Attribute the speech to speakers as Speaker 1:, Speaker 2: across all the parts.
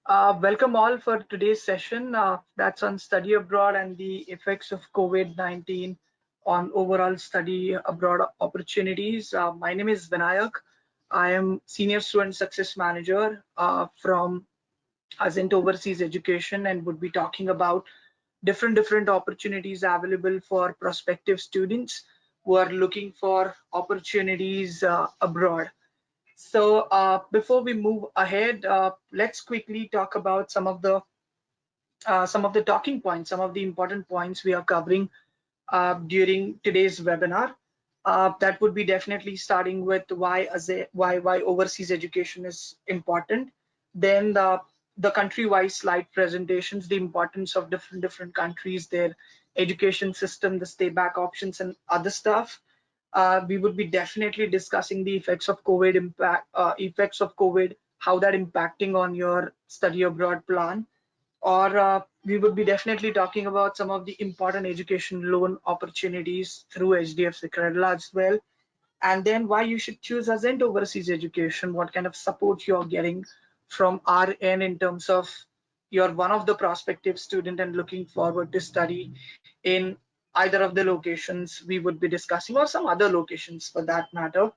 Speaker 1: Welcome all for today's session. That's on study abroad and the effects of COVID-19 on overall study abroad opportunities. My name is Vinayak. I am Senior Student Success Manager from Azent Overseas Education and would be talking about different opportunities available for prospective students who are looking for opportunities abroad. So before we move ahead, let's quickly talk about some of the talking points, some of the important points we are covering during today's webinar. That would be definitely starting with why overseas education is important. Then the country-wise slide presentations, the importance of different countries, their education system, the stay back options, and other stuff. We would be definitely discussing the effects of COVID, how that impacting on your study abroad plan, or we would be definitely talking about some of the important education loan opportunities through HDFC Credila as well. And then why you should choose Azent Overseas Education, what kind of support you're getting from our end in terms of you're one of the prospective student and looking forward to study in either of the locations we would be discussing or some other locations for that matter.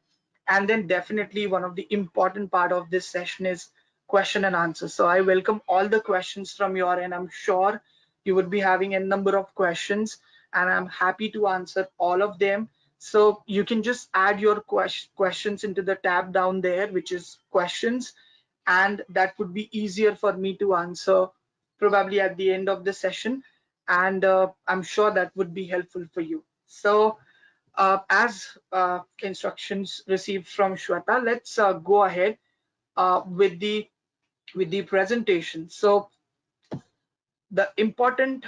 Speaker 1: And then definitely one of the important part of this session is question and answer. So I welcome all the questions from your end. I'm sure you would be having a number of questions and I'm happy to answer all of them. So you can just add your questions into the tab down there, which is questions, and that would be easier for me to answer probably at the end of the session. And I'm sure that would be helpful for you. So as instructions received from Shweta, let's go ahead with the presentation. So the important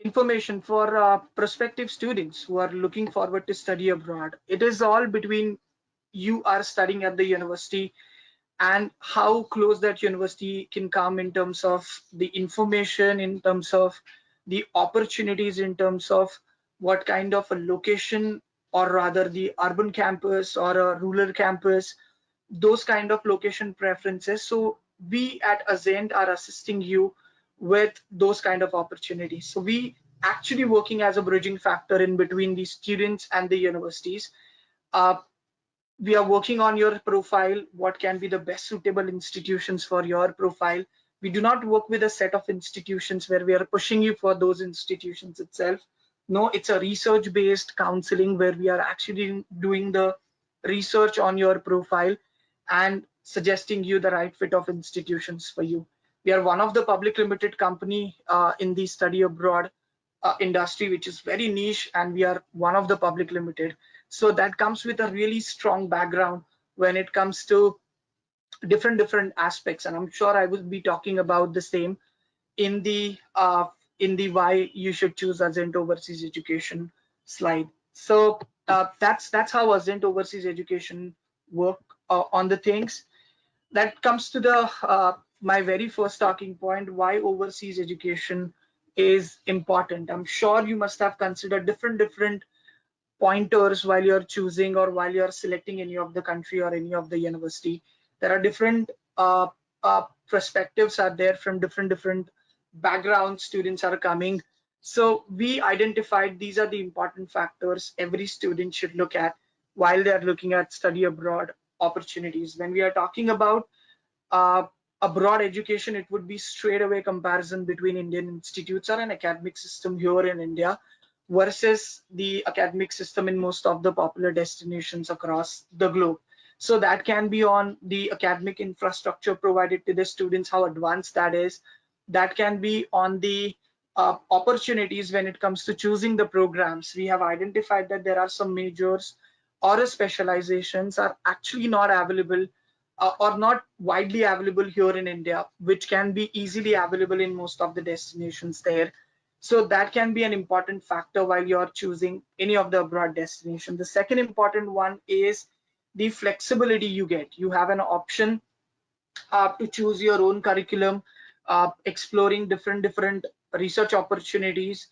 Speaker 1: information for prospective students who are looking forward to study abroad, it is all between you are studying at the university and how close that university can come in terms of the information, in terms of the opportunities, in terms of what kind of a location, or rather the urban campus or a rural campus, those kind of location preferences. So we at Azent are assisting you with those kind of opportunities. So we actually working as a bridging factor in between the students and the universities. Uh, we are working on your profile, what can be the best suitable institutions for your profile. We do not work with a set of institutions where we are pushing you for those institutions itself. No, it's a research based counseling where we are actually doing the research on your profile and suggesting you the right fit of institutions for you. We are one of the public limited company in the study abroad industry, which is very niche, and we are one of the public limited. So that comes with a really strong background when it comes to different aspects, and I'm sure I will be talking about the same in the why you should choose Azent Overseas Education slide. So that's how Azent Overseas Education work on the things. That comes to the my very first talking point, why overseas education is important. I'm sure you must have considered different pointers while you're choosing or while you're selecting any of the country or any of the university. There are different perspectives are there from different backgrounds students are coming. So we identified these are the important factors every student should look at while they are looking at study abroad opportunities. When we are talking about uh, abroad education, it would be straight away comparison between Indian institutes or an academic system here in India versus the academic system in most of the popular destinations across the globe. So that can be on the academic infrastructure provided to the students, how advanced that is. That can be on the opportunities when it comes to choosing the programs. We have identified that there are some majors or specializations are actually not available or not widely available here in India, which can be easily available in most of the destinations there. So that can be an important factor while you're choosing any of the abroad destination. The second important one is the flexibility you get. You have an option to choose your own curriculum, exploring different research opportunities.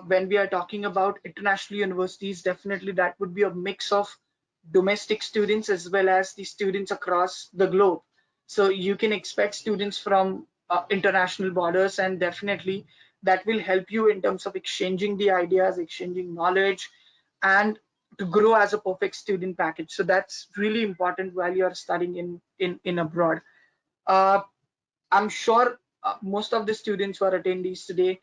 Speaker 1: When we are talking about international universities, definitely that would be a mix of domestic students as well as the students across the globe. So you can expect students from international borders, and definitely that will help you in terms of exchanging the ideas, exchanging knowledge, and to grow as a perfect student package. So that's really important while you're studying in abroad. Uh, I'm sure most of the students who are attendees today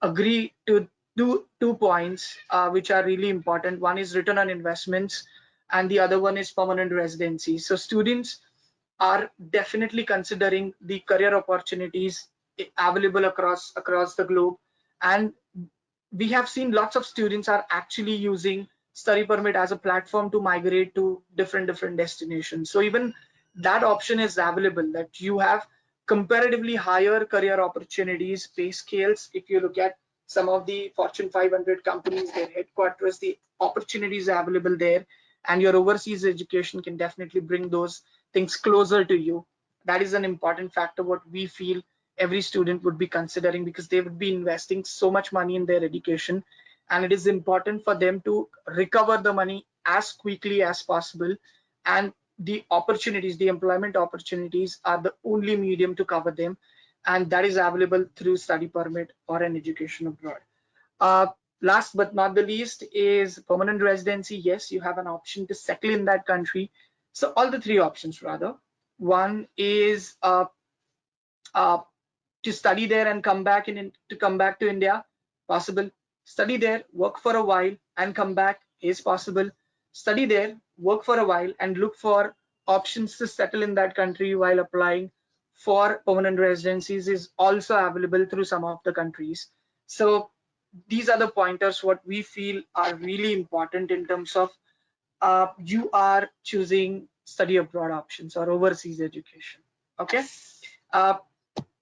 Speaker 1: agree to two points which are really important. One is return on investments, and the other one is permanent residency. So students are definitely considering the career opportunities available across the globe, and we have seen lots of students are actually using study permit as a platform to migrate to different destinations. So even that option is available, that you have comparatively higher career opportunities, pay scales. If you look at some of the Fortune 500 companies, their headquarters, the opportunities available there, and your overseas education can definitely bring those things closer to you. That is an important factor what we feel every student would be considering, because they would be investing so much money in their education, and it is important for them to recover the money as quickly as possible. And the opportunities, the employment opportunities, are the only medium to cover them, and that is available through study permit or an education abroad. uh, Last but not the least is permanent residency. Yes, you have an option to settle in that country. So all the three options rather. One is uh, to study there and come back to come back to India, possible. Study there, work for a while, and come back is possible. Study there, work for a while, and look for options to settle in that country while applying for permanent residencies is also available through some of the countries. So these are the pointers what we feel are really important in terms of you are choosing study abroad options or overseas education. Okay. Uh,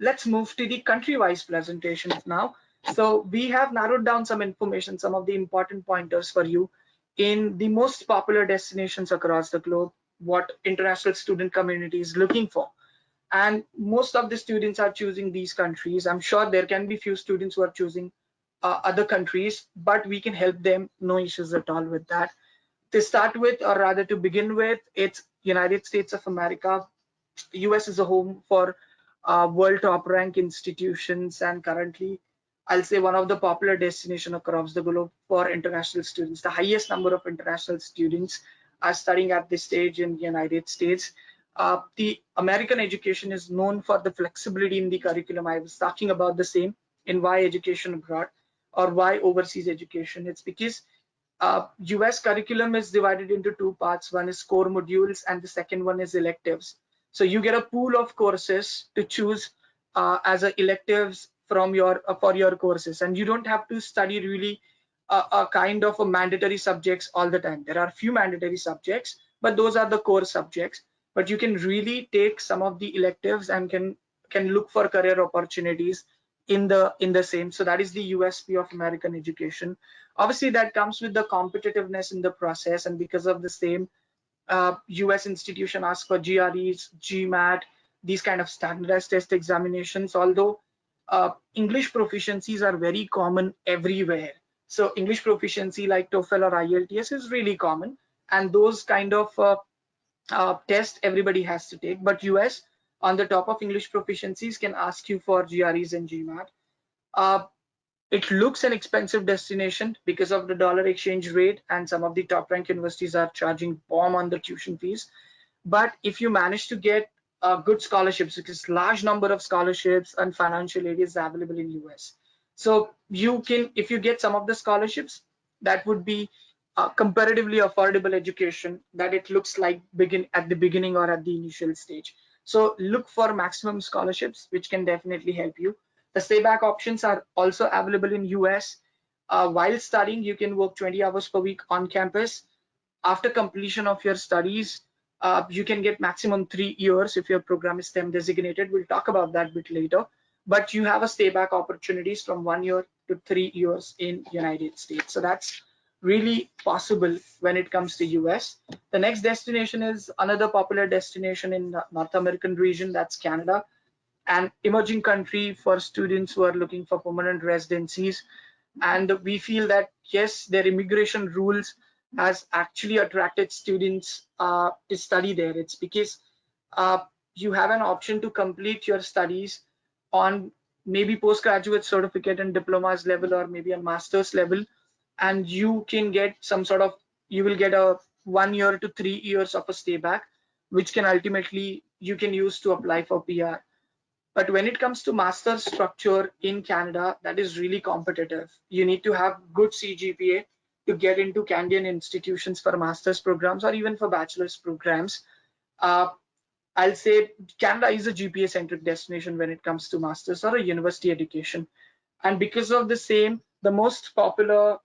Speaker 1: let's move to the country-wise presentations now. So we have narrowed down some information, some of the important pointers for you in the most popular destinations across the globe, what international student community is looking for. And most of the students are choosing these countries. I'm sure there can be few students who are choosing other countries, but we can help them, no issues at all with that. To start with, or rather to begin with, it's United States of America. US is a home for world top rank institutions, and currently I'll say one of the popular destination across the globe for international students. The highest number of international students are studying at this stage in the United States. The American education is known for the flexibility in the curriculum. I was talking about the same in why education abroad or why overseas education. It's because US curriculum is divided into two parts. One is core modules and the second one is electives. So you get a pool of courses to choose as a electives from your for your courses, and you don't have to study really a kind of a mandatory subjects all the time. There are few mandatory subjects, but those are the core subjects. But you can really take some of the electives and can look for career opportunities in the same. So that is the USP of American education. Obviously, that comes with the competitiveness in the process, and because of the same, US institution ask for GREs, GMAT, these kind of standardized test examinations, although English proficiencies are very common everywhere. So English proficiency like TOEFL or IELTS is really common, and those kind of tests everybody has to take. But US, on the top of English proficiencies, can ask you for GREs and GMAT. Uh, it looks an expensive destination because of the dollar exchange rate, and some of the top ranked universities are charging bomb on the tuition fees. But if you manage to get good scholarships, because large number of scholarships and financial aid is available in US, so you can, if you get some of the scholarships, that would be comparatively affordable education that it looks like begin at the beginning or at the initial stage. So look for maximum scholarships, which can definitely help you. The stay back options are also available in US. While studying, you can work 20 hours per week on campus. After completion of your studies, you can get maximum 3 years if your program is STEM designated. We'll talk about that a bit later. But you have a stay back opportunities from 1 year to 3 years in United States. So that's really possible when it comes to US. The next destination is another popular destination in the North American region, that's Canada, an emerging country for students who are looking for permanent residencies. And we feel that yes, their immigration rules has actually attracted students to study there. It's because you have an option to complete your studies on maybe postgraduate certificate and diplomas level, or maybe a master's level, and you can get some sort of, you will get a 1 year to 3 years of a stay back, which can ultimately you can use to apply for PR. But when it comes to master structure in Canada, that is really competitive. You need to have good CGPA to get into Canadian institutions for master's programs or even for bachelor's programs. Uh, I'll say Canada is a GPA centric destination when it comes to master's or a university education. And because of the same, the most popular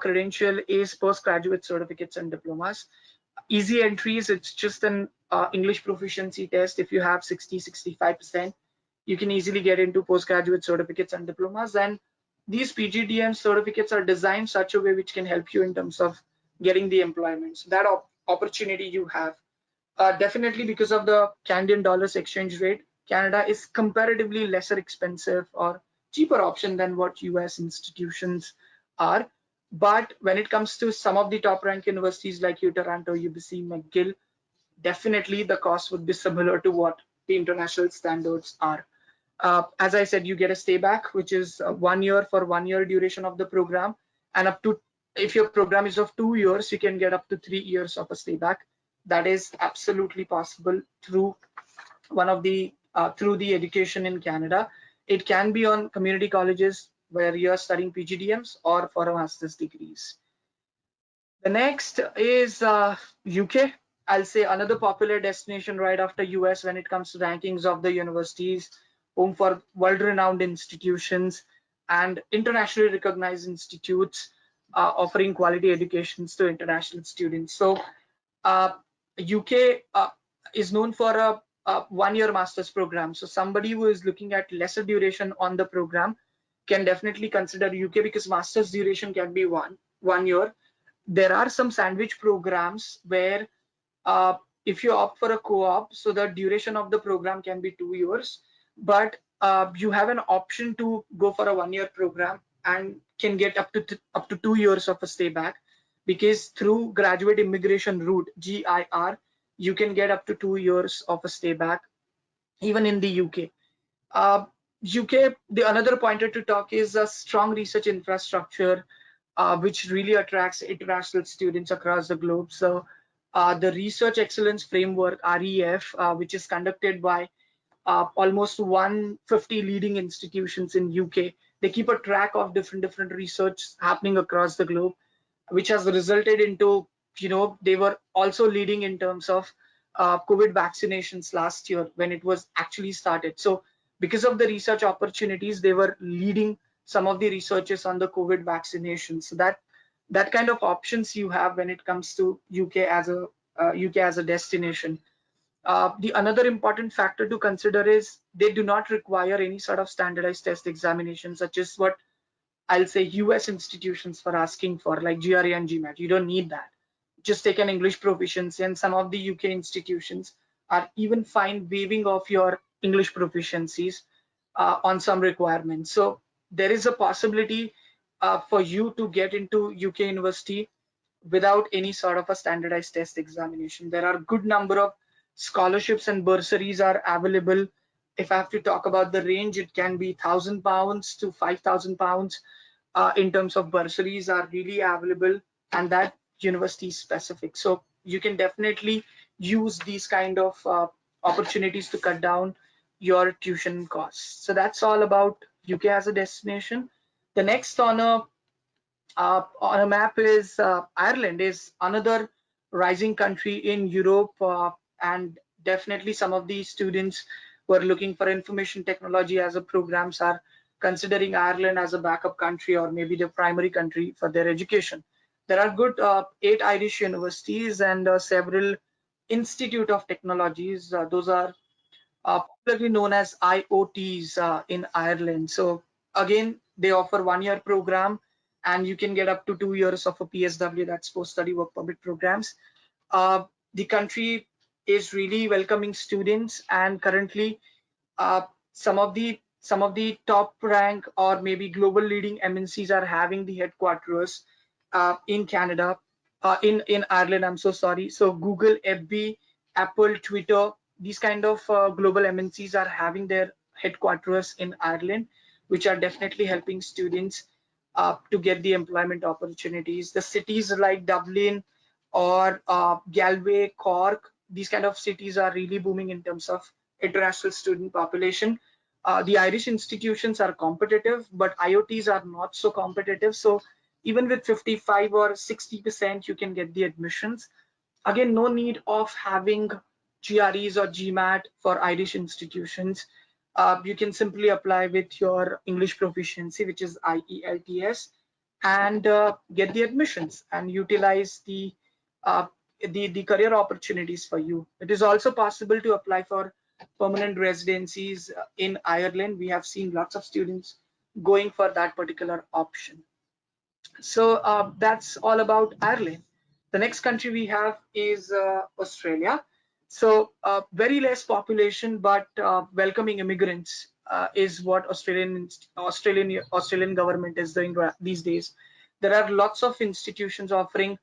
Speaker 1: credential is postgraduate certificates and diplomas. Easy entries, it's just an English proficiency test. If you have 60-65%, you can easily get into postgraduate certificates and diplomas. And these PGDM certificates are designed such a way which can help you in terms of getting the employment. So that opportunity you have. Definitely because of the Canadian dollars exchange rate, Canada is comparatively lesser expensive or cheaper option than what US institutions are. But when it comes to some of the top ranked universities like U Toronto, UBC, McGill, definitely the cost would be similar to what the international standards are. As I said, you get a stay back, which is 1 year for 1 year duration of the program, and up to, if your program is of 2 years, you can get up to 3 years of a stay back. That is absolutely possible through one of the through the education in Canada. It can be on community colleges where you are studying PGDMs or for a master's degrees. The next is UK. I'll say another popular destination right after US when it comes to rankings of the universities, home for world-renowned institutions and internationally recognized institutes offering quality educations to international students. So uh, UK is known for a 1 year master's program. So somebody who is looking at lesser duration on the program can definitely consider UK because master's duration can be 1 year. There are some sandwich programs where uh, if you opt for a co-op, so the duration of the program can be 2 years, but you have an option to go for a 1 year program and can get up to 2 years of a stay back, because through graduate immigration route GIR, you can get up to 2 years of a stay back even in the UK. Uh, UK, the another pointer to talk is a strong research infrastructure, which really attracts international students across the globe. So the Research Excellence Framework, REF, which is conducted by almost 150 leading institutions in UK. They keep a track of different research happening across the globe, which has resulted into, they were also leading in terms of COVID vaccinations last year when it was actually started. So because of the research opportunities, they were leading some of the researches on the COVID vaccinations. So that kind of options you have when it comes to UK as a destination. The another important factor to consider is they do not require any sort of standardized test examination, such as what I'll say US institutions for asking for, like GRE and GMAT. You don't need that. Just take an English proficiency, and some of the UK institutions are even fine waiving off your English proficiencies on some requirements. So there is a possibility for you to get into UK university without any sort of a standardized test examination. There are good number of scholarships and bursaries are available. If I have to talk about the range, it can be £1,000 to £5,000 in terms of bursaries are really available, and that university specific. So you can definitely use these kind of opportunities to cut down your tuition costs. So that's all about UK as a destination. The next on a map is Ireland is another rising country in Europe, and definitely some of the students who are looking for information technology as a programs are considering Ireland as a backup country or maybe the primary country for their education. There are good 8 Irish universities and several Institute of Technologies. Those are popularly known as IoTs in Ireland. So again, they offer 1 year program and you can get up to 2 years of a PSW, that's post-study work permit programs. Uh, the country is really welcoming students, and currently uh, some of the top rank or maybe global leading MNCs are having the headquarters in Canada, in Ireland. I'm so sorry. So Google, FB, Apple, Twitter, these kind of global MNCs are having their headquarters in Ireland, which are definitely helping students to get the employment opportunities. The cities like Dublin or Galway, Cork, these kind of cities are really booming in terms of international student population. The Irish institutions are competitive, but IOTs are not so competitive. So even with 55 or 60%, you can get the admissions. Again, no need of having GREs or GMAT for Irish institutions. You can simply apply with your English proficiency, which is IELTS, and get the admissions and utilize uh, the career opportunities for you. It is also possible to apply for permanent residencies in Ireland. We have seen lots of students going for that particular option. So that's all about Ireland. The next country we have is Australia. So very less population, but welcoming immigrants is what Australian government is doing these days. There are lots of institutions offering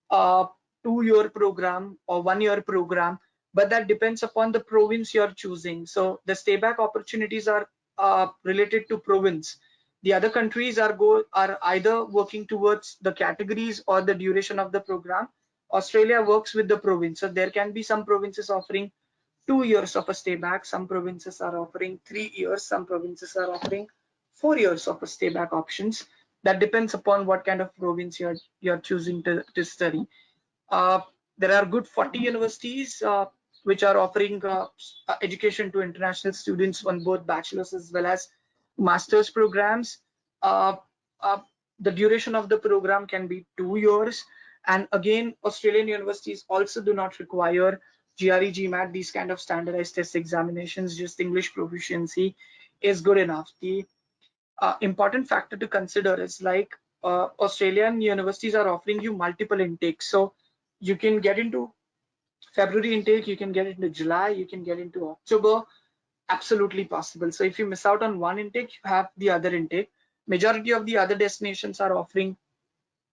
Speaker 1: a 2-year program or 1-year program, but that depends upon the province you're choosing. So the stay back opportunities are related to province. The other countries are either working towards the categories or the duration of the program. Australia works with the province, so there can be some provinces offering 2 years of a stay back, some provinces are offering 3 years, some provinces are offering 4 years of a stay back options. That depends upon what kind of province you're choosing to study. uh, there are good 40 universities which are offering education to international students on both bachelor's as well as master's programs. Uh, uh, the duration of the program can be 2 years. And again, Australian universities also do not require GRE, GMAT, these kind of standardized test examinations. Just English proficiency is good enough. The important factor to consider is like Australian universities are offering you multiple intakes. So you can get into February intake, you can get into July, you can get into October. Absolutely possible. So if you miss out on one intake, you have the other intake. Majority of the other destinations are offering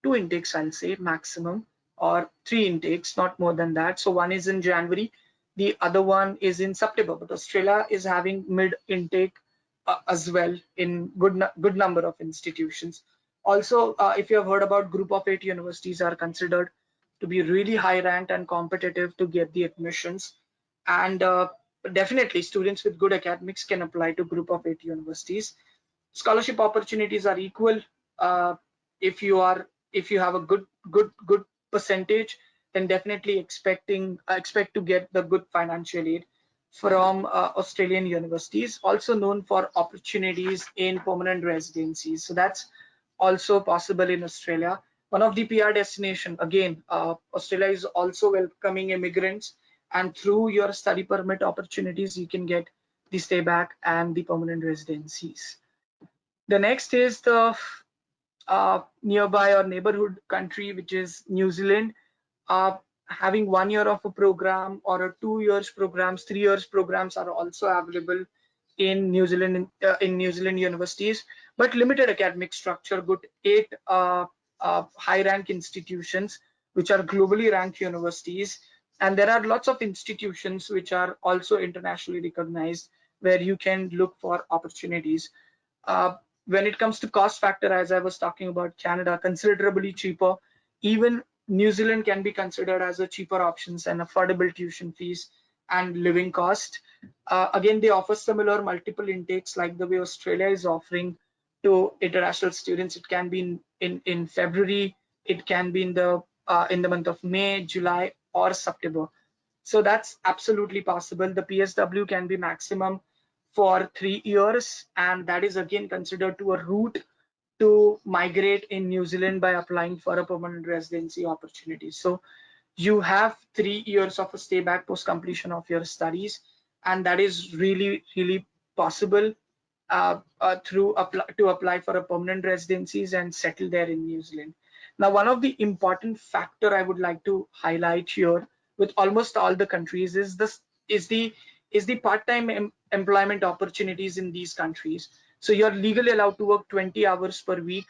Speaker 1: 2 intakes, I'll say maximum, or 3 intakes, not more than that. So one is in January, the other one is in September. But Australia is having mid intake as well in good number of institutions. Also, if you have heard about Group of 8 universities are considered to be really high ranked and competitive to get the admissions, and definitely students with good academics can apply to Group of 8 universities. Scholarship opportunities are equal. uh, if you are if you have a good percentage, then definitely expect to get the good financial aid from Australian universities, also known for opportunities in permanent residencies. So that's also possible in Australia. One of the PR destination, again, Australia is also welcoming immigrants, and through your study permit opportunities, you can get the stay back and the permanent residencies. The next is the nearby or neighborhood country, which is New Zealand. uh, Having 1 year of a program or a 2 years programs, 3 years programs are also available in New Zealand, in New Zealand universities, but limited academic structure. Good 8 high rank institutions which are globally ranked universities, and there are lots of institutions which are also internationally recognized where you can look for opportunities. uh, when it comes to cost factor, as I was talking about Canada, considerably cheaper. Even New Zealand can be considered as a cheaper options and affordable tuition fees and living cost. Again, they offer similar multiple intakes like the way Australia is offering to international students. It can be in February, it can be in the month of May, July, or September. So that's absolutely possible. The PSW can be maximum for 3 years, and that is again considered to a route to migrate in New Zealand by applying for a permanent residency opportunity. So you have 3 years of a stay back post completion of your studies, and that is really possible to apply for a permanent residencies and settle there in New Zealand. Now, one of the important factor I would like to highlight here with almost all the countries is the is the part-time employment opportunities in these countries. So you're legally allowed to work 20 hours per week.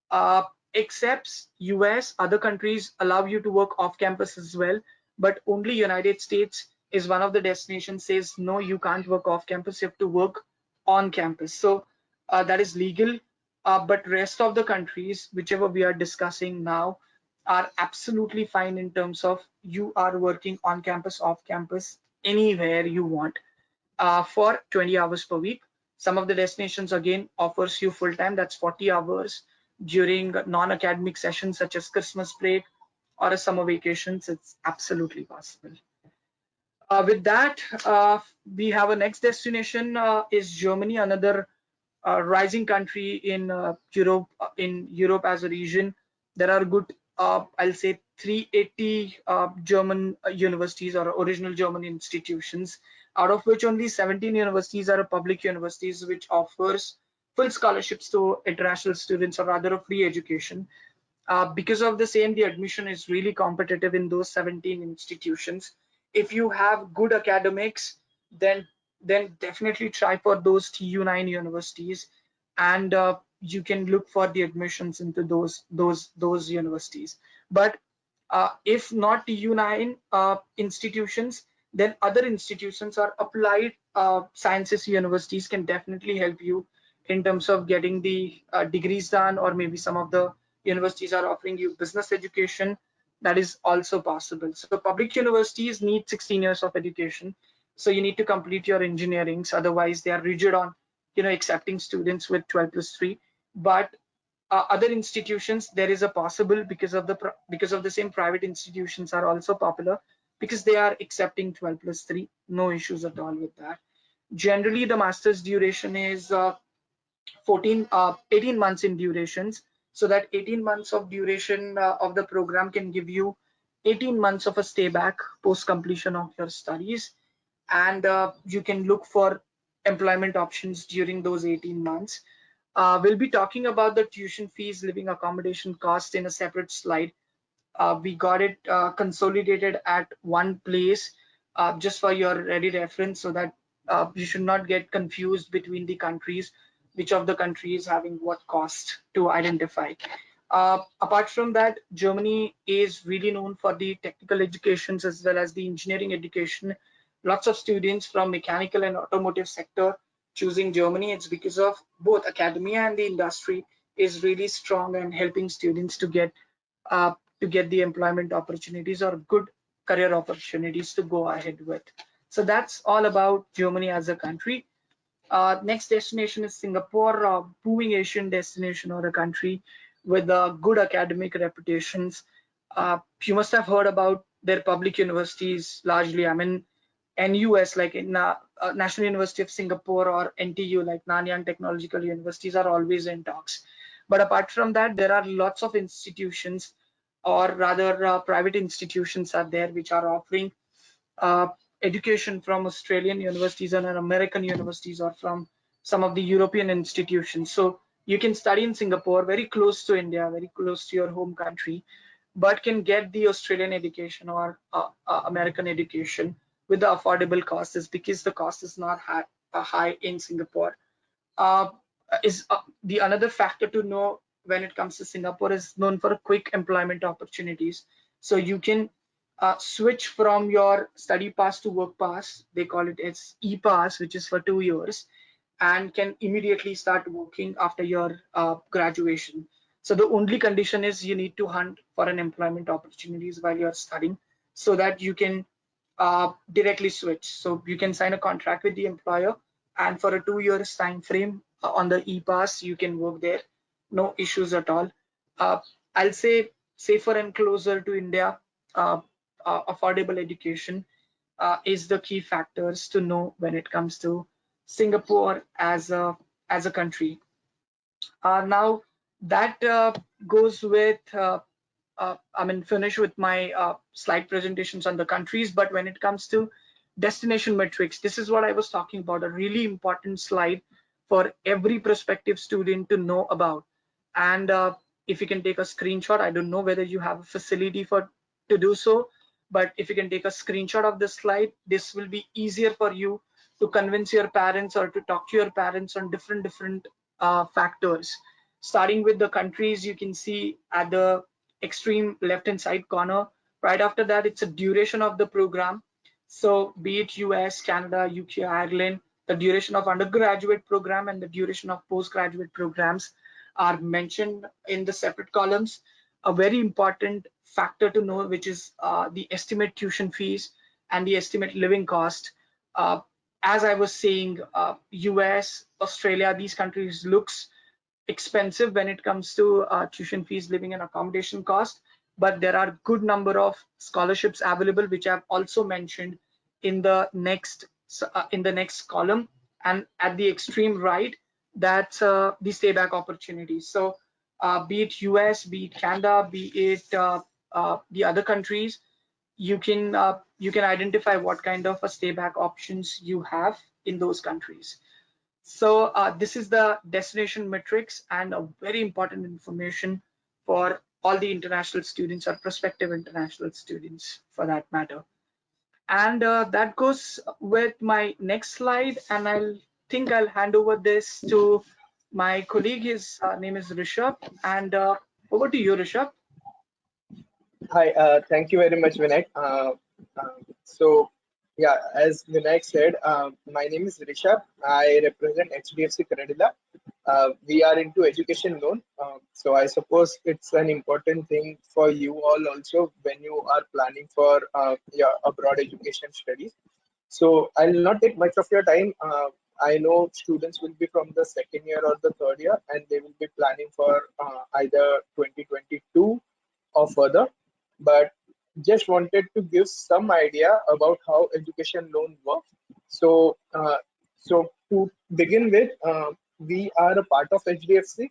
Speaker 1: uh, Except US, other countries allow you to work off campus as well, but only United States is one of the destinations says no, you can't work off campus, you have to work on campus. So that is legal. But rest of the countries, whichever we are discussing now, are absolutely fine in terms of you are working on campus, off campus, anywhere you want, for 20 hours per week. Some of the destinations again offers you full time, that's 40 hours during non-academic sessions such as Christmas break or a summer vacations. It's absolutely possible. With that, we have a next destination is Germany, another rising country in Europe. In Europe as a region, there are good, I'll say, 380 German universities or original German institutions, out of which only 17 universities are public universities, which offers full scholarships to international students, or rather a free education. Because of the same, the admission is really competitive in those 17 institutions. If you have good academics, then definitely try for those TU9 universities, and you can look for the admissions into those universities. But if not TU9 institutions, then other institutions or applied sciences universities can definitely help you in terms of getting the degrees done, or maybe some of the universities are offering you business education. That is also possible. So public universities need 16 years of education, so you need to complete your engineerings, otherwise they are rigid on accepting students with 12 plus 3. But other institutions, there is a possible, because of the same, private institutions are also popular because they are accepting 12 plus 3, no issues at all with that. Generally the master's duration is 18 months in durations, so that 18 months of duration of the program can give you 18 months of a stay back post completion of your studies. And you can look for employment options during those 18 months. We'll be talking about the tuition fees, living accommodation cost in a separate slide. We got it consolidated at one place, just for your ready reference, so that you should not get confused between the countries, which of the countries having what cost to identify. Apart from that, Germany is really known for the technical educations as well as the engineering education. Lots of students from mechanical and automotive sector choosing Germany. It's because of both academia and the industry is really strong and helping students uh, to get the employment opportunities or good career opportunities to go ahead with. So that's all about Germany as a country. Next destination is Singapore, a booming Asian destination or a country with good academic reputations. You must have heard about their public universities largely. I mean, NUS, like in National University of Singapore, or NTU, like Nanyang Technological Universities, are always in talks. But apart from that, there are lots of institutions, or rather private institutions are there, which are offering uh, education from Australian universities and American universities, or from some of the European institutions. So you can study in Singapore, very close to India, very close to your home country, but can get the Australian education or American education with the affordable cost, is because the cost is not high in Singapore. uh, is the another factor to know when it comes to Singapore is known for quick employment opportunities. So you can switch from your study pass to work pass. They call it as e-pass, which is for 2 years, and can immediately start working after your graduation. So the only condition is you need to hunt for an employment opportunities while you're studying, so that you can directly switch. So you can sign a contract with the employer, and for a 2 years time frame on the e-pass, you can work there, no issues at all. Uh, I'll say safer and closer to India, uh, affordable education is the key factors to know when it comes to Singapore as a country. Now that goes with I mean, finish with my slide presentations on the countries. But when it comes to destination metrics, this is what I was talking about, a really important slide for every prospective student to know about. And if you can take a screenshot, I don't know whether you have a facility for to do so, but if you can take a screenshot of this slide, this will be easier for you to convince your parents or to talk to your parents on different factors. Starting with the countries, you can see at the extreme left hand side corner. Right after that, it's a duration of the program. So be it US, Canada, UK, Ireland, the duration of undergraduate program and the duration of postgraduate programs are mentioned in the separate columns. A very important factor to know, which is the estimate tuition fees and the estimate living cost. Uh, as I was saying, US, Australia, these countries looks expensive when it comes to tuition fees, living and accommodation cost, but there are good number of scholarships available, which I've also mentioned in the next column. And at the extreme right, that's the stay back opportunities. So be it US, be it Canada, be it the other countries, you can identify what kind of a stay back options you have in those countries. So this is the destination metrics and a very important information for all the international students or prospective international students for that matter. And that goes with my next slide. And I'll hand over this to my colleague. His name is Rishabh. And over to you, Rishabh.
Speaker 2: Hi, thank you very much, Vinayak. So, yeah, as Vinayak said, my name is Rishabh. I represent HDFC Credila. We are into education loan. So I suppose it's an important thing for you all also when you are planning for your abroad education studies. So I'll not take much of your time. I know students will be from the second year or the third year, and they will be planning for either 2022 or further. But just wanted to give some idea about how education loan works. So, so to begin with, we are a part of HDFC,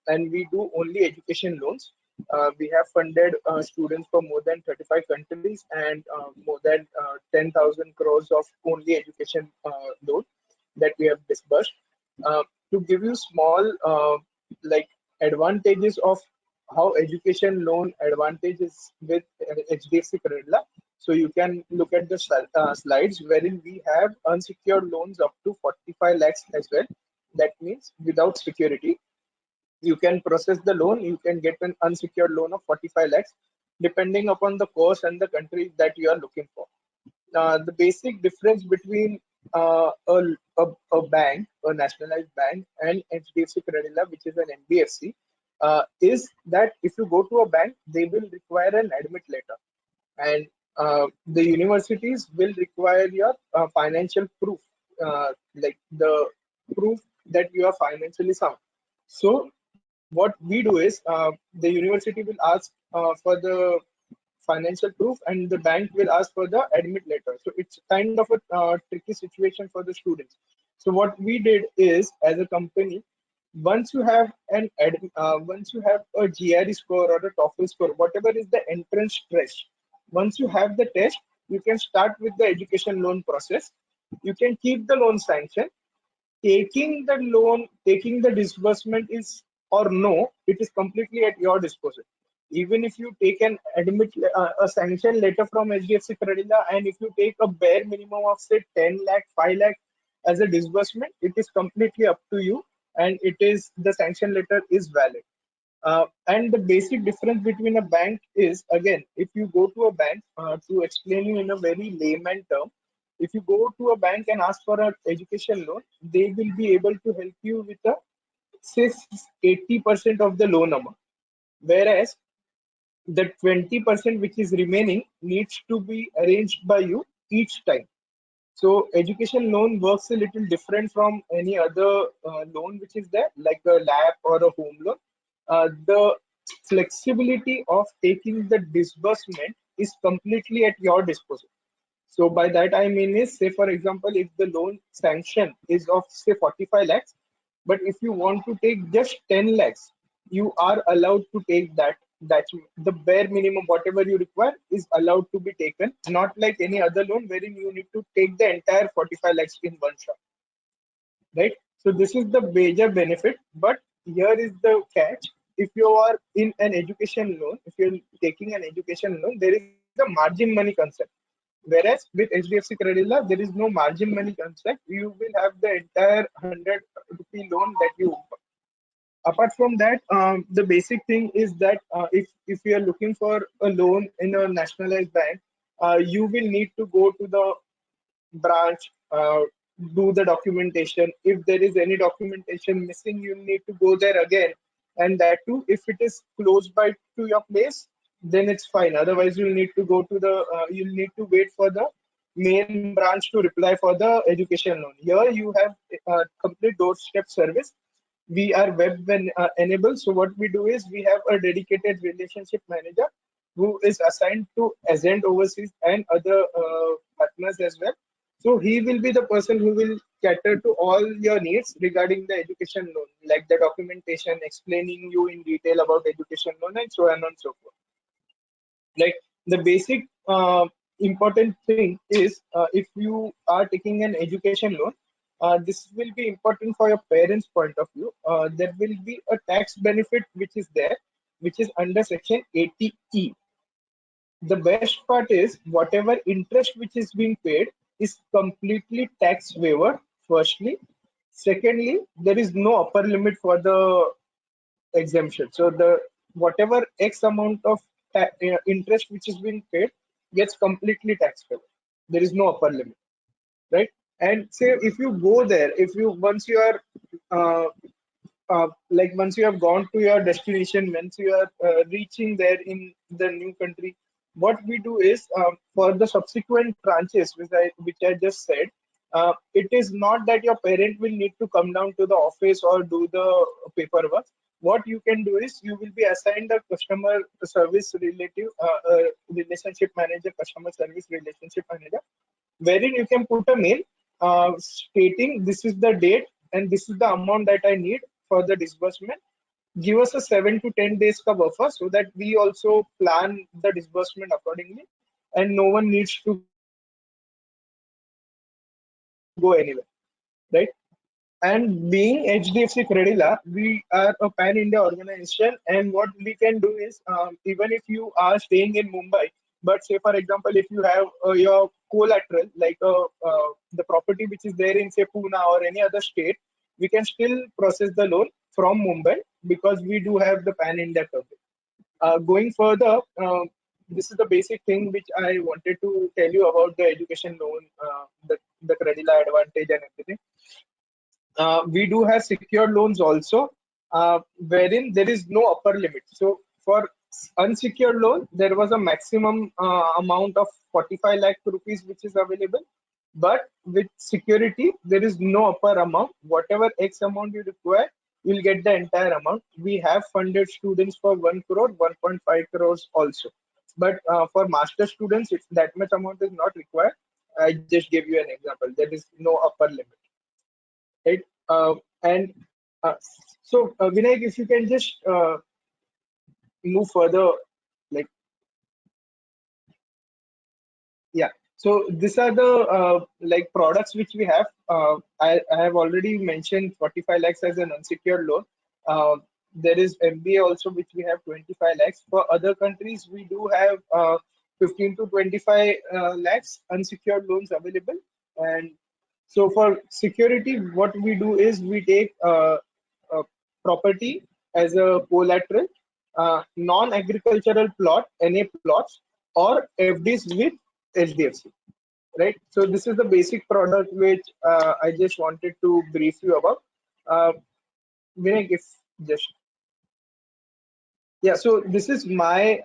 Speaker 2: and we do only education loans. We have funded students from more than 35 countries and more than 10,000 crores of only education loan that we have disbursed. To give you small like advantages of how education loan advantages with HDFC Credila. So you can look at the slides wherein we have unsecured loans up to 45 lakhs as well. That means without security, you can process the loan, you can get an unsecured loan of 45 lakhs depending upon the course and the country that you are looking for. The basic difference between a bank, a nationalized bank, and HDFC Credila, which is an NBFC, is that if you go to a bank, they will require an admit letter, and the universities will require your financial proof, like the proof that you are financially sound. So what we do is the university will ask for the financial proof and the bank will ask for the admit letter. So it's kind of a tricky situation for the students. So what we did is, as a company, once you have once you have a GRE score or a TOEFL score, whatever is the entrance test, once you have the test, you can start with the education loan process. You can keep the loan sanction. Taking the disbursement is or no, it is completely at your disposal. Even if you take a sanction letter from HDFC Credila, and if you take a bare minimum of say 10 lakh, 5 lakh as a disbursement, it is completely up to you, and the sanction letter is valid. And the basic difference between a bank is, again, if you go to a bank, to explain you in a very layman term, if you go to a bank and ask for an education loan, they will be able to help you with a say 80% of the loan amount, whereas the 20% which is remaining needs to be arranged by you each time. So education loan works a little different from any other loan which is there, like a LAP or a home loan. The flexibility of taking the disbursement is completely at your disposal. So by that I mean is, say for example, if the loan sanction is of say 45 lakhs, but if you want to take just 10 lakhs, you are allowed to take that. That's the bare minimum, whatever you require is allowed to be taken, not like any other loan wherein you need to take the entire 45 lakhs in one shot, right? So this is the major benefit, but here is the catch. If you are in an education loan, if you're taking an education loan, there is a margin money concept. Whereas with HDFC Credila, there is no margin money concept. You will have the entire 100 rupee loan that you open. Apart from that, the basic thing is that if you are looking for a loan in a nationalized bank, you will need to go to the branch, do the documentation. If there is any documentation missing, you need to go there again. And that too, if it is close by to your place, then it's fine. Otherwise, you'll need to wait for the main branch to reply for the education loan. Here you have complete doorstep service. We are enabled. So what we do is we have a dedicated relationship manager who is assigned to Azent Overseas and other partners as well. So he will be the person who will cater to all your needs regarding the education loan, like the documentation, explaining you in detail about education loan and so on and so forth. Like the basic important thing is if you are taking an education loan, this will be important for your parents' point of view. There will be a tax benefit which is there, which is under section 80E. The best part is whatever interest which is being paid is completely tax waiver, firstly. Secondly, there is no upper limit for the exemption. So the whatever x amount of interest which is being paid gets completely tax waiver. There is no upper limit, right? And say if you go there, if you once you are uh, like once you have gone to your destination, once you are reaching there in the new country, what we do is for the subsequent tranches, which I just said, it is not that your parent will need to come down to the office or do the paperwork. What you can do is you will be assigned a customer service relationship manager, customer service relationship manager, wherein you can put a mail stating this is the date and this is the amount that I need for the disbursement. Give us a 7 to 10 days ka buffer so that we also plan the disbursement accordingly, and no one needs to go anywhere, right? And being HDFC Credila, we are a pan India organization, and what we can do is even if you are staying in Mumbai, but say for example, if you have your collateral, like the property which is there in say Pune or any other state, we can still process the loan from Mumbai because we do have the pan India coverage. Going further, this is the basic thing which I wanted to tell you about the education loan, the Credila advantage and everything. We do have secured loans also, wherein there is no upper limit. So for unsecured loan, there was a maximum amount of 45 lakh rupees which is available. But with security, there is no upper amount. Whatever X amount you require, you'll get the entire amount. We have funded students for 1 crore, 1.5 crores also. But for master students, it's that much amount is not required. I just gave you an example. There is no upper limit, right? And uh, so, Vinayak, if you can just move further, like, yeah. So these are the like products which we have. I have already mentioned 45 lakhs as an unsecured loan. Uh, there is MBA also, which we have 25 lakhs. For other countries, we do have 15 to 25 lakhs unsecured loans available. And so for security, what we do is we take property as a collateral, non-agricultural plot, NA plots, or FDs with HDFC, right? So this is the basic product which I just wanted to brief you about. Uh, Vinayak, if just yeah, so this is my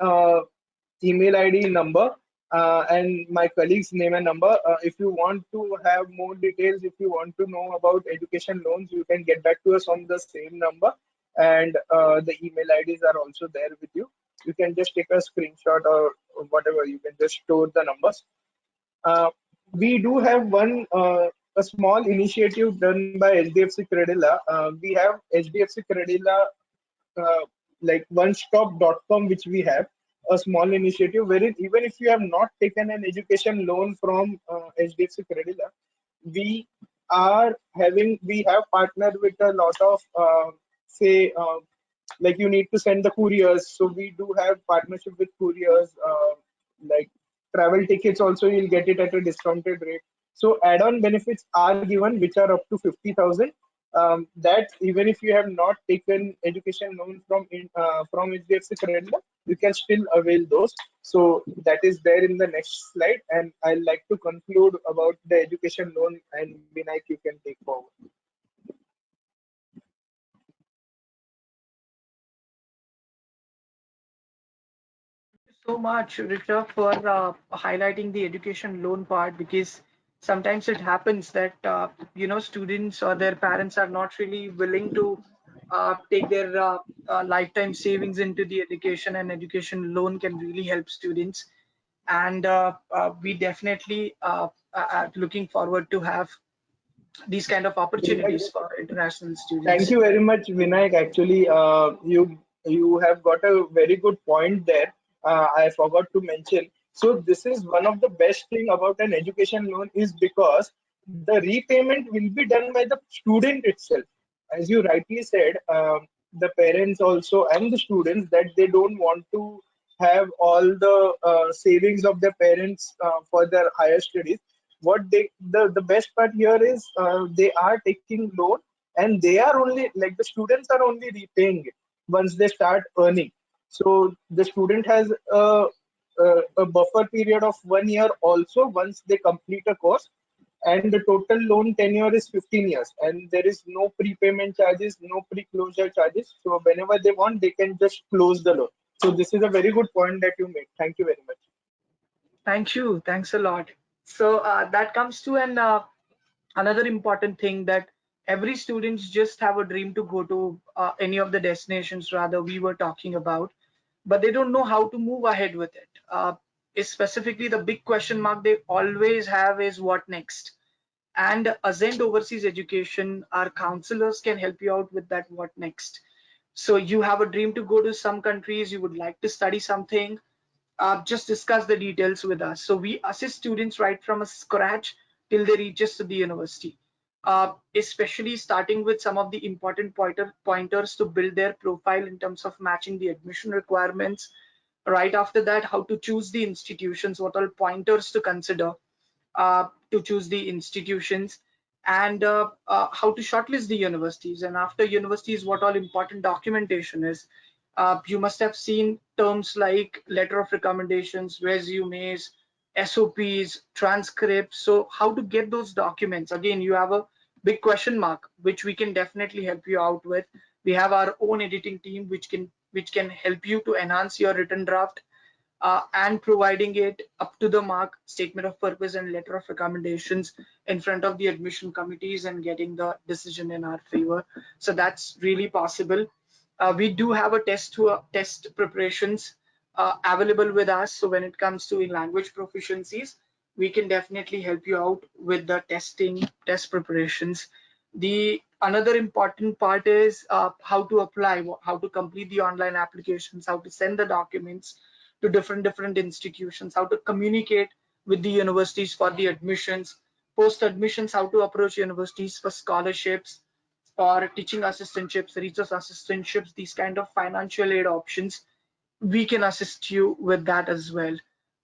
Speaker 2: email ID number and my colleague's name and number. If you want to have more details, if you want to know about education loans, you can get back to us on the same number, and the email IDs are also there with you. You can just take a screenshot or whatever. You can just store the numbers. Uh, we do have one a small initiative done by HDFC Credila. We have HDFC Credila like onestop.com, which we have a small initiative wherein even if you have not taken an education loan from HDFC Credila, we we have partnered with a lot of say like you need to send the couriers, so we do have partnership with couriers, like travel tickets also you'll get it at a discounted rate. So add-on benefits are given which are up to 50,000, that even if you have not taken education loan from HDFC Credila, you can still avail those. So that is there in the next slide, and I'd like to conclude about the education loan, and Vinayak, you can take forward.
Speaker 1: So much, Rishabh, for highlighting the education loan part, because sometimes it happens that students or their parents are not really willing to take their lifetime savings into the education, and education loan can really help students. And we definitely are looking forward to have these kind of opportunities for international
Speaker 2: Thank
Speaker 1: students.
Speaker 2: you very much, Vinayak. Actually, you have got a very good point there. I forgot to mention. So this is one of the best thing about an education loan is because the repayment will be done by the student itself. As you rightly said, the parents also and the students that they don't want to have all the savings of their parents for their higher studies. What the best part here is they are taking loan, and they are only like the students are only repaying it once they start earning. So the student has a buffer period of 1 year also once they complete a course, and the total loan tenure is 15 years, and there is no prepayment charges, no pre-closure charges. So whenever they want, they can just close the loan. So this is a very good point that you made. Thank you very much.
Speaker 1: Thank you. Thanks a lot. So that comes to an another important thing, that every students just have a dream to go to any of the destinations rather we were talking about, but they don't know how to move ahead with it. Is specifically the big question mark they always have is what next. And Azent Overseas Education, our counselors can help you out with that what next. So you have a dream to go to some countries, you would like to study something, just discuss the details with us. So we assist students right from a scratch till they reaches to the university, especially starting with some of the important pointers to build their profile in terms of matching the admission requirements. Right after that, how to choose the institutions, what all pointers to consider to choose the institutions, and how to shortlist the universities. And after universities, what all important documentation is. You must have seen terms like letter of recommendations, resumes, SOPs, transcripts. So how to get those documents? Again, you have a big question mark, which we can definitely help you out with. We have our own editing team, which can help you to enhance your written draft, and providing it up to the mark statement of purpose and letter of recommendations in front of the admission committees and getting the decision in our favor. So that's really possible. We do have a test preparations available with us. So when it comes to in language proficiencies, we can definitely help you out with the test preparations. The another important part is how to apply, how to complete the online applications, how to send the documents to different institutions, how to communicate with the universities for the admissions, post admissions, how to approach universities for scholarships, for teaching assistantships, research assistantships, these kind of financial aid options. We can assist you with that as well.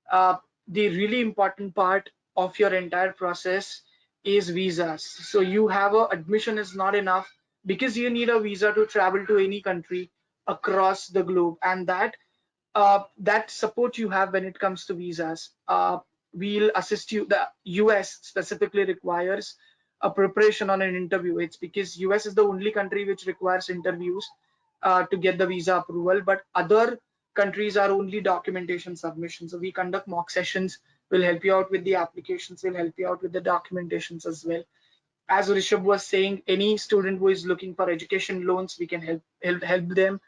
Speaker 1: Uh, the really important part of your entire process is visas. So you have a admission is not enough, because you need a visa to travel to any country across the globe, and that support you have when it comes to visas. We'll assist you. The US specifically requires a preparation on an interview. It's because US is the only country which requires interviews to get the visa approval, but other countries are only documentation submission. So we conduct mock sessions. We'll help you out with the applications. We'll help you out with the documentations as well. As Rishabh was saying, any student who is looking for education loans, we can help them.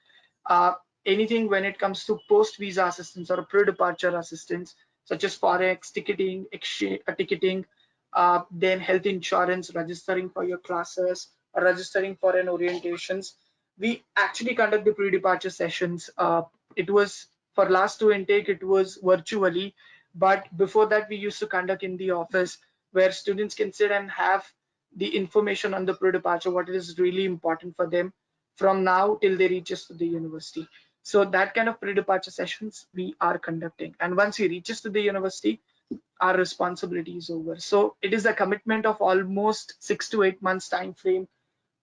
Speaker 1: uh, Anything when it comes to post visa assistance or pre-departure assistance, such as forex ticketing, exchange ticketing, then health insurance, registering for your classes, or registering for an orientations. We actually conduct the pre-departure sessions. It was for last two intake, it was virtually, but before that we used to conduct in the office, where students can sit and have the information on the pre-departure, what is really important for them from now till they reaches to the university. So that kind of pre-departure sessions we are conducting. And once he reaches to the university, our responsibility is over. So it is a commitment of almost 6 to 8 months time frame.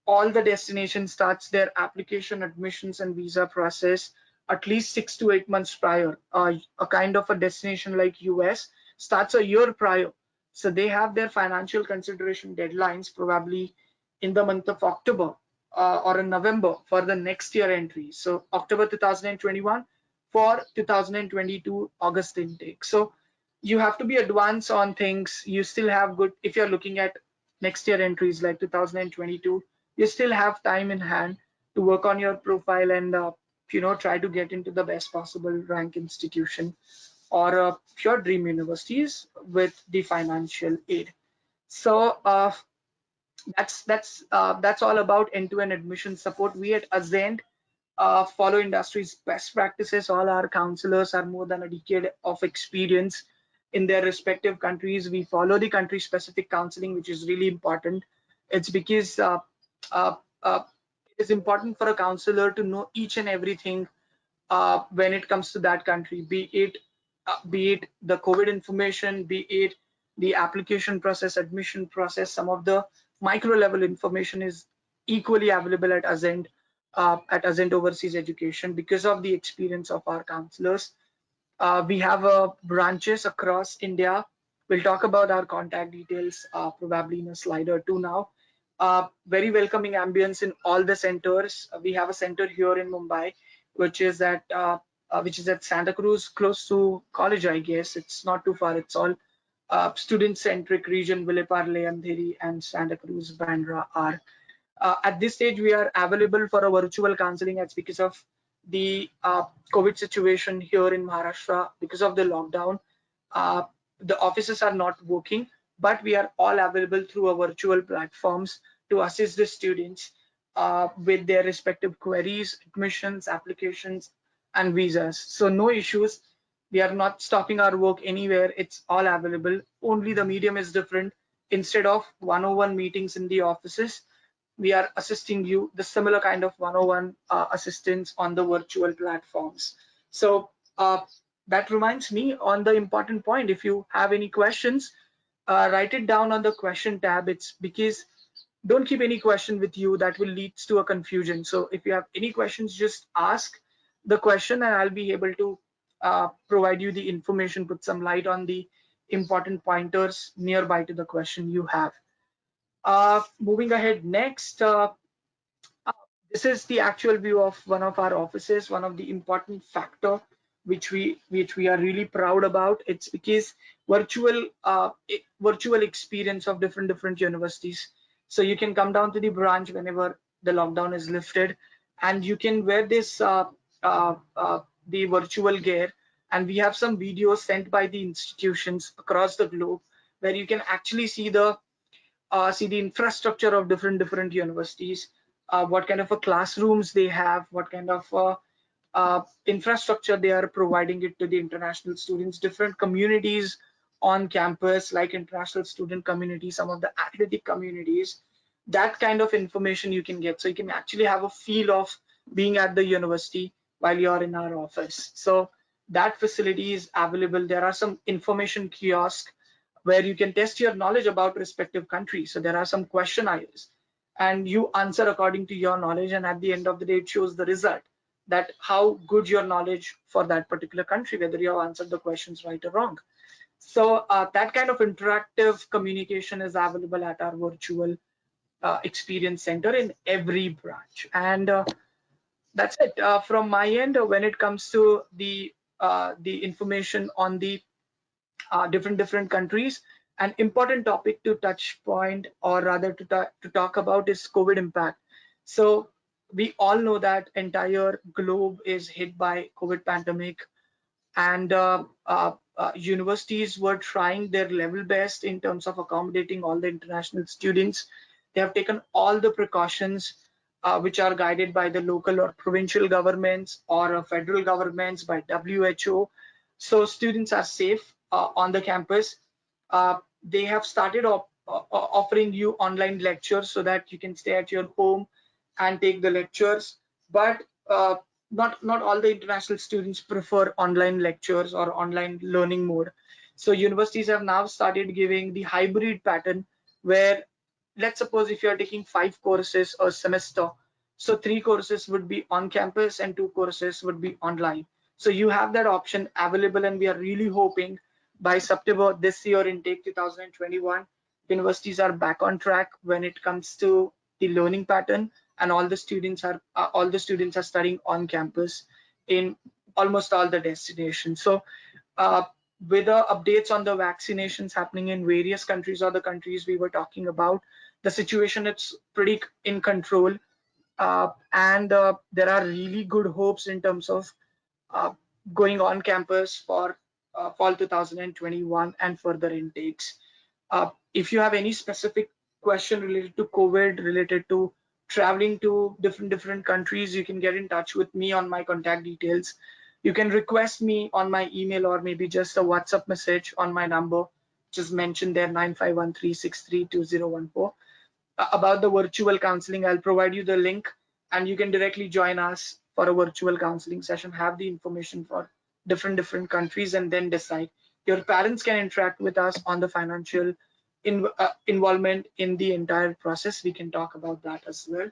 Speaker 1: All the destination starts their application, admissions, and visa process. at least 6 to 8 months prior. A kind of a destination like US starts a year prior. So they have their financial consideration deadlines probably in the month of October or in November for the next year entry. So October 2021 for 2022 August intake. So you have to be advanced on things. You still have good, if you're looking at next year entries like 2022, you still have time in hand to work on your profile and try to get into the best possible rank institution or your dream universities with the financial aid. So that's all about end-to-end admission support. We at Azent follow industry's best practices. All our counselors are more than a decade of experience in their respective countries. We follow the country-specific counseling, which is really important. It's because uh, uh, it is important for a counselor to know each and everything when it comes to that country, be it the COVID information, be it the application process, admission process. Some of the micro level information is equally available at Azent Overseas Education because of the experience of our counselors. We have branches across India. We'll talk about our contact details probably in a slide or two now. Very welcoming ambience in all the centers. We have a center here in Mumbai, which is at Santa Cruz, close to college, I guess. It's not too far. It's all student-centric region. Vileparle, Andheri, and Santa Cruz, Bandra are at this stage. We are available for a virtual counseling. That's because of the COVID situation here in Maharashtra. Because of the lockdown, uh, the offices are not working, but we are all available through our virtual platforms to assist the students with their respective queries, admissions, applications, and visas. So no issues. We are not stopping our work anywhere. It's all available. Only the medium is different. Instead of one-on-one meetings in the offices, we are assisting you the similar kind of one-on-one assistance on the virtual platforms. So that reminds me on the important point. If you have any questions, write it down on the question tab. It's because don't keep any question with you, that will lead to a confusion. So if you have any questions, just ask the question and I'll be able to provide you the information, put some light on the important pointers nearby to the question you have. Moving ahead next, uh, this is the actual view of one of our offices, one of the important factor which we are really proud about. It's because virtual experience of different universities. So you can come down to the branch whenever the lockdown is lifted, and you can wear this the virtual gear. And we have some videos sent by the institutions across the globe where you can actually see the infrastructure of different universities, what kind of a classrooms they have, what kind of infrastructure they are providing it to the international students, different communities on campus like international student community, some of the athletic communities. That kind of information you can get, so you can actually have a feel of being at the university while you're in our office. So that facility is available. There are some information kiosks where you can test your knowledge about respective countries. So there are some questionnaires and you answer according to your knowledge, and at the end of the day it shows the result, that how good your knowledge for that particular country, whether you have answered the questions right or wrong. So that kind of interactive communication is available at our virtual experience center in every branch. And that's it from my end. When it comes to the information on the different countries, an important topic to touch point, or rather to talk about, is COVID impact. So we all know that entire globe is hit by COVID pandemic, and universities were trying their level best in terms of accommodating all the international students. They have taken all the precautions which are guided by the local or provincial governments or federal governments, by WHO. So students are safe on the campus. They have started offering you online lectures so that you can stay at your home and take the lectures. But not all the international students prefer online lectures or online learning mode. So universities have now started giving the hybrid pattern, where let's suppose if you are taking 5 courses a semester, So 3 courses would be on campus and 2 courses would be online. So you have that option available, and we are really hoping by September this year, intake 2021, universities are back on track when it comes to the learning pattern, and all the students are studying on campus in almost all the destinations. So uh, with the updates on the vaccinations happening in various countries or the countries we were talking about, the situation it's pretty in control, and there are really good hopes in terms of uh, going on campus for fall 2021 and further intakes. If you have any specific question related to COVID, related to traveling to different countries, you can get in touch with me on my contact details. You can request me on my email or maybe just a WhatsApp message on my number, which is mentioned there, 9513632014. About the virtual counseling, I'll provide you the link and you can directly join us for a virtual counseling session, have the information for different countries, and then decide. Your parents can interact with us on the financial involvement in the entire process. We can talk about that as well.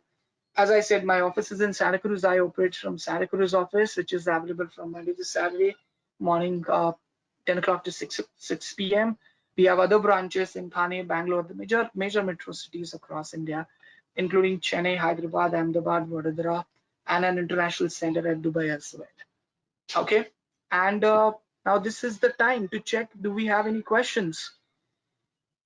Speaker 1: As I said, my office is in Santa Cruz. I operate from Santa Cruz office, which is available from Monday to Saturday morning, 10 o'clock to 6 p.m. We have other branches in Thane, Bangalore, the major metro cities across India, including Chennai, Hyderabad, Ahmedabad, Vadodara, and an international center at Dubai as well. Okay, and now this is the time to check. Do we have any questions